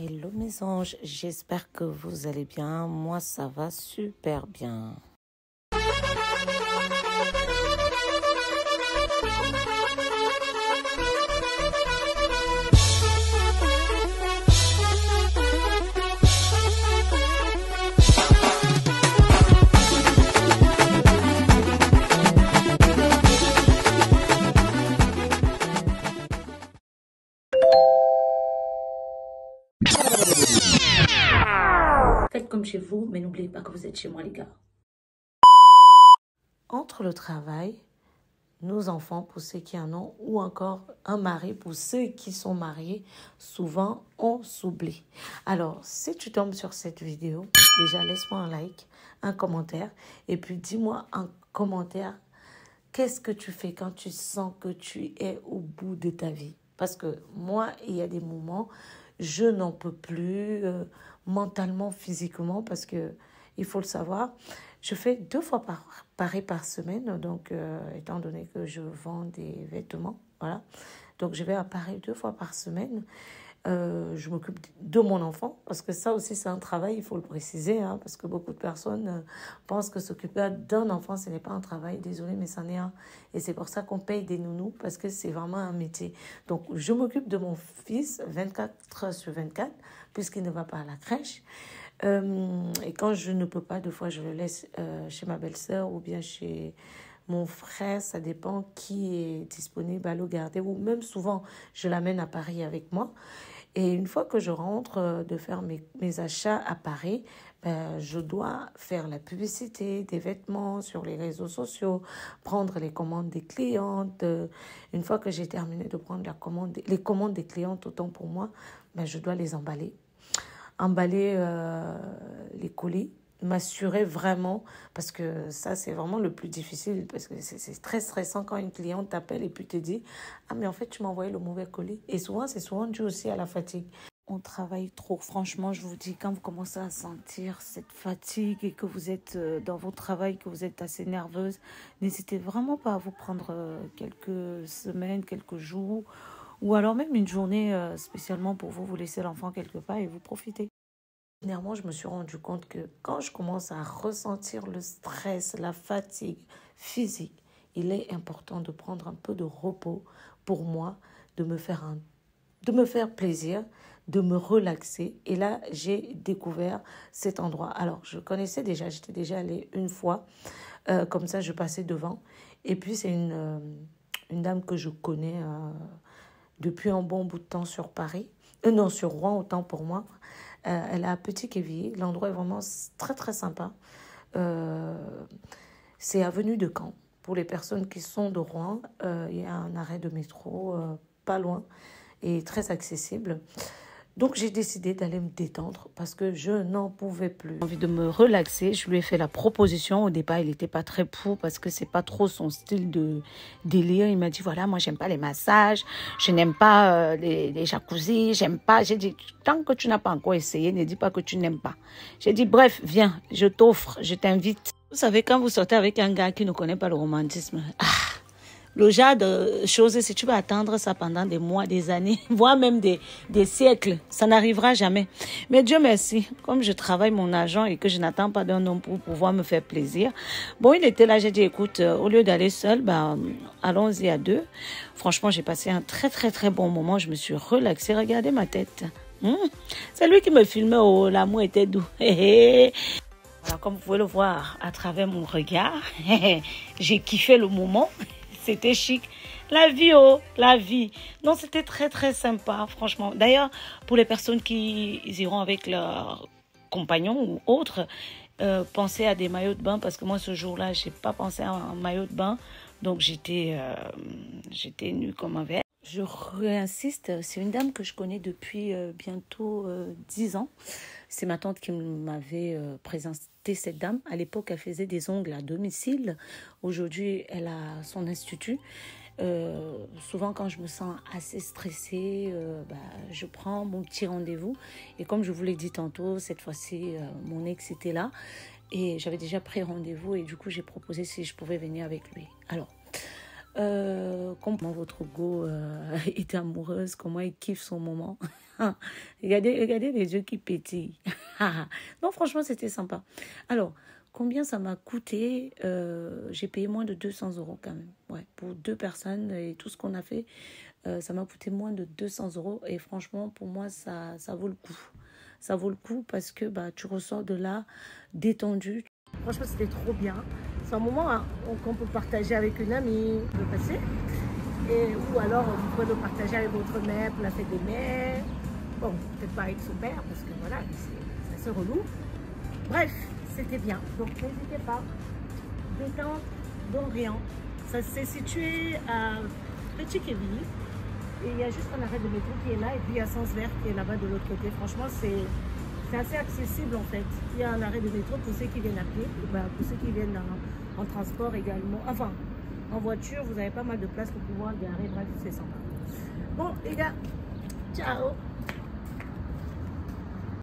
Hello mes anges, j'espère que vous allez bien. Moi, ça va super bien. Faites comme chez vous, mais n'oubliez pas que vous êtes chez moi, les gars. Entre le travail, nos enfants, pour ceux qui en ont, ou encore un mari, pour ceux qui sont mariés, souvent on s'oublie. Alors, si tu tombes sur cette vidéo, déjà laisse-moi un like, un commentaire, et puis dis-moi en commentaire qu'est-ce que tu fais quand tu sens que tu es au bout de ta vie. Parce que moi, il y a des moments, je n'en peux plus mentalement, physiquement, parce que il faut le savoir, je fais 2 fois Paris par semaine, donc étant donné que je vends des vêtements, voilà. Donc je vais à Paris 2 fois par semaine. Je m'occupe de mon enfant, parce que ça aussi c'est un travail, il faut le préciser, hein, parce que beaucoup de personnes pensent que s'occuper d'un enfant, ce n'est pas un travail, désolé, mais c'en est un. Et c'est pour ça qu'on paye des nounous, parce que c'est vraiment un métier. Donc je m'occupe de mon fils 24 heures sur 24, puisqu'il ne va pas à la crèche. Et quand je ne peux pas, 2 fois je le laisse chez ma belle-sœur ou bien chez mon frère, ça dépend qui est disponible à le garder, ou même souvent je l'amène à Paris avec moi. Et une fois que je rentre de faire mes achats à Paris, ben, je dois faire la publicité des vêtements sur les réseaux sociaux, prendre les commandes des clientes. Une fois que j'ai terminé de prendre les commandes des clientes, autant pour moi, ben, je dois les emballer les colis, m'assurer vraiment, parce que ça c'est vraiment le plus difficile, parce que c'est très stressant quand une cliente t'appelle et puis te dit « Ah mais en fait tu m'as envoyé le mauvais colis ». Et souvent c'est souvent dû aussi à la fatigue. On travaille trop, franchement, je vous dis, quand vous commencez à sentir cette fatigue et que vous êtes dans votre travail, que vous êtes assez nerveuse, n'hésitez vraiment pas à vous prendre quelques semaines, quelques jours, ou alors même une journée spécialement pour vous, vous laissez l'enfant quelque part et vous profitez. Dernièrement, je me suis rendu compte que quand je commence à ressentir le stress, la fatigue physique, il est important de prendre un peu de repos pour moi, de me faire plaisir, de me relaxer. Et là, j'ai découvert cet endroit. Alors, je connaissais déjà, j'étais déjà allée une fois. Comme ça, je passais devant. Et puis, c'est une dame que je connais depuis un bon bout de temps sur Paris. Non, sur Rouen, autant pour moi. Elle a un petit Quevilly. L'endroit est vraiment très, très sympa. C'est avenue de Caen. Pour les personnes qui sont de Rouen, il y a un arrêt de métro pas loin et très accessible. Donc, j'ai décidé d'aller me détendre parce que je n'en pouvais plus. J'ai envie de me relaxer. Je lui ai fait la proposition. Au départ, il n'était pas très pour parce que c'est pas trop son style de délire. Il m'a dit, voilà, moi, j'aime pas les massages. Je n'aime pas les jacuzzis. J'aime pas. J'ai dit, tant que tu n'as pas encore essayé, ne dis pas que tu n'aimes pas. J'ai dit, bref, viens, je t'offre, je t'invite. Vous savez, quand vous sortez avec un gars qui ne connaît pas le romantisme, le genre de choses, si tu vas attendre ça pendant des mois, des années, voire même des siècles, ça n'arrivera jamais. Mais Dieu merci, comme je travaille mon argent et que je n'attends pas d'un homme pour pouvoir me faire plaisir. Bon, il était là, j'ai dit, écoute, au lieu d'aller seul, allons-y à 2. Franchement, j'ai passé un très, très, très bon moment. Je me suis relaxée. Regardez ma tête. C'est lui qui me filmait. Oh, l'amour était doux. Voilà, comme vous pouvez le voir à travers mon regard, j'ai kiffé le moment. C'était chic. La vie, oh, la vie. Non, c'était très, très sympa, franchement. D'ailleurs, pour les personnes qui iront avec leur compagnon ou autre, pensez à des maillots de bain, parce que moi, ce jour-là, je n'ai pas pensé à un maillot de bain. Donc, j'étais nue comme un verre. Je réinsiste, c'est une dame que je connais depuis bientôt 10 ans. C'est ma tante qui m'avait présenté cette dame. À l'époque, elle faisait des ongles à domicile. Aujourd'hui, elle a son institut. Souvent, quand je me sens assez stressée, je prends mon petit rendez-vous. Et comme je vous l'ai dit tantôt, cette fois-ci, mon ex était là. Et j'avais déjà pris rendez-vous. Et du coup, j'ai proposé si je pouvais venir avec lui. Alors, comment votre go était amoureuse, comment il kiffe son moment. Regardez les yeux qui pétillent. Non, franchement, c'était sympa. Alors, combien ça m'a coûté? J'ai payé moins de 200 € quand même. Ouais, pour 2 personnes et tout ce qu'on a fait, ça m'a coûté moins de 200 €. Et franchement, pour moi, ça vaut le coup. Ça vaut le coup parce que bah, tu ressors de là détendu. Franchement, c'était trop bien. C'est un moment hein, qu'on peut partager avec une amie, peut passer. Ou alors, vous pouvez le partager avec votre mère pour la fête des mères. Bon, peut-être pas avec son père, parce que voilà, c'est assez relou. Bref, c'était bien. Donc, n'hésitez pas. Détente d'Orient. Ça s'est situé à Petit Quevilly. Et il y a juste un arrêt de métro qui est là. Et puis, il y a Sens Vert qui est là-bas de l'autre côté. Franchement, c'est assez accessible, en fait. Il y a un arrêt de métro pour ceux qui viennent à pied. Et ben, pour ceux qui viennent en transport également. Enfin, en voiture, vous avez pas mal de place pour pouvoir garer. Bref, c'est sympa. Bon, les gars, ciao!